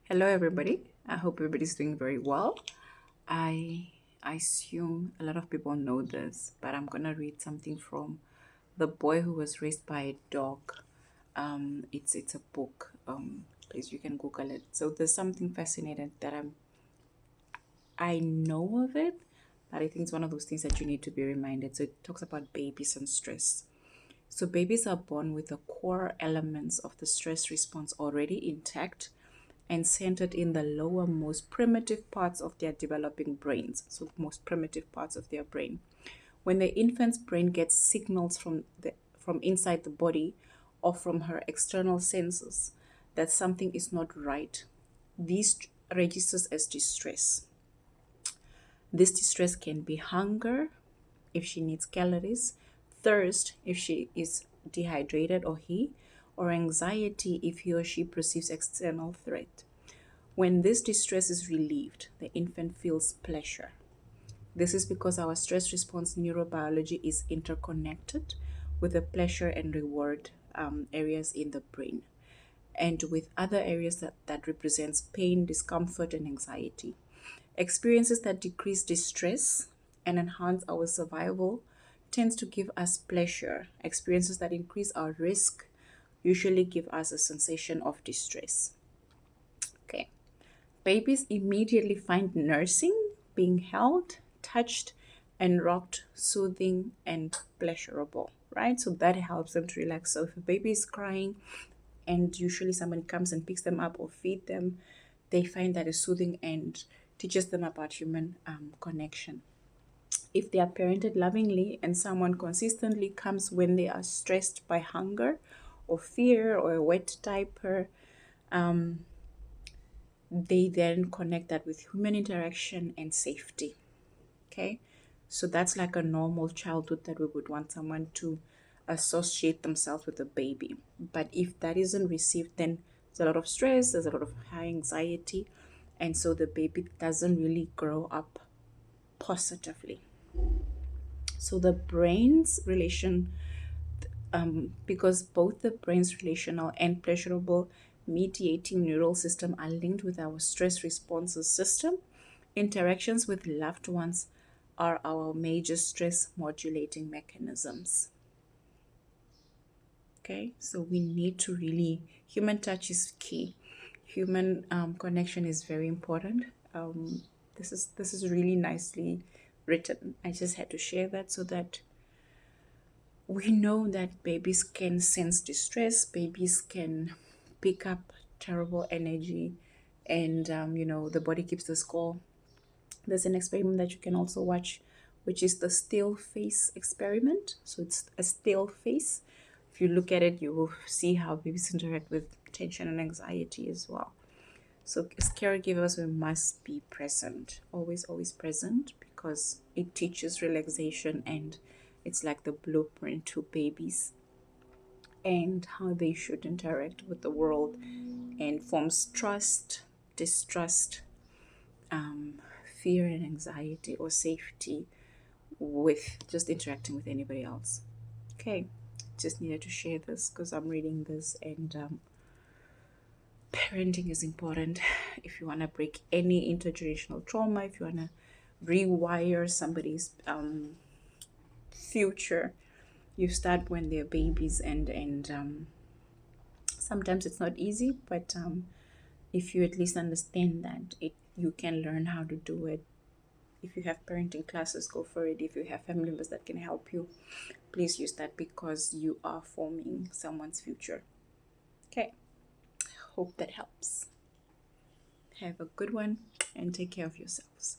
Hello, everybody. I hope everybody's doing very well. I assume a lot of people know this, but I'm gonna read something from "The Boy Who Was Raised by a Dog." It's a book. Please you can Google it. So there's something fascinating that I know of it, but I think it's one of those things that you need to be reminded. So it talks about babies and stress. So babies are born with the core elements of the stress response already intact and centered in the lower, most primitive parts of their developing brains. So most primitive parts of their brain. When the infant's brain gets signals from inside the body or from her external senses that something is not right, these registers as distress. This distress can be hunger if she needs calories, thirst if she is dehydrated or he, or anxiety if he or she perceives external threat. When this distress is relieved, the infant feels pleasure. This is because our stress response neurobiology is interconnected with the pleasure and reward areas in the brain and with other areas that represents pain, discomfort, and anxiety. Experiences that decrease distress and enhance our survival tends to give us pleasure. Experiences that increase our risk usually give us a sensation of distress. Okay. Babies immediately find nursing, being held, touched, and rocked soothing and pleasurable, right? So that helps them to relax. So if a baby is crying and usually someone comes and picks them up or feed them, they find that is soothing and teaches them about human connection. If they are parented lovingly and someone consistently comes when they are stressed by hunger or fear or a wet diaper, they then connect that with human interaction and safety. Okay, so that's like a normal childhood that we would want someone to associate themselves with a baby. But if that isn't received, then there's a lot of stress, there's a lot of high anxiety, and so the baby doesn't really grow up positively. So the brain's relation, because both the brain's relational and pleasurable mediating neural system are linked with our stress responses system, interactions with loved ones are our major stress modulating mechanisms. Okay, so we need to really, human touch is key. Human connection is very important. This is really nicely written. I just had to share that so that we know that babies can sense distress, babies can pick up terrible energy, and the body keeps the score. There's an experiment that you can also watch, which is the still face experiment. So it's a still face. If you look at it, you will see how babies interact with tension and anxiety as well. So as caregivers, we must be present, always, always present, because it teaches relaxation and it's like the blueprint to babies and how they should interact with the world and forms trust, distrust, um, fear and anxiety or safety with just interacting with anybody else. Okay, just needed to share this because I'm reading this and parenting is important. If you want to break any intergenerational trauma, if you want to rewire somebody's future, you start when they're babies and sometimes it's not easy, but if you at least understand that it you can learn how to do it. If you have parenting classes, go for it. If you have family members that can help you, please use that because you are forming someone's future. Okay, hope that helps. Have a good one and take care of yourselves.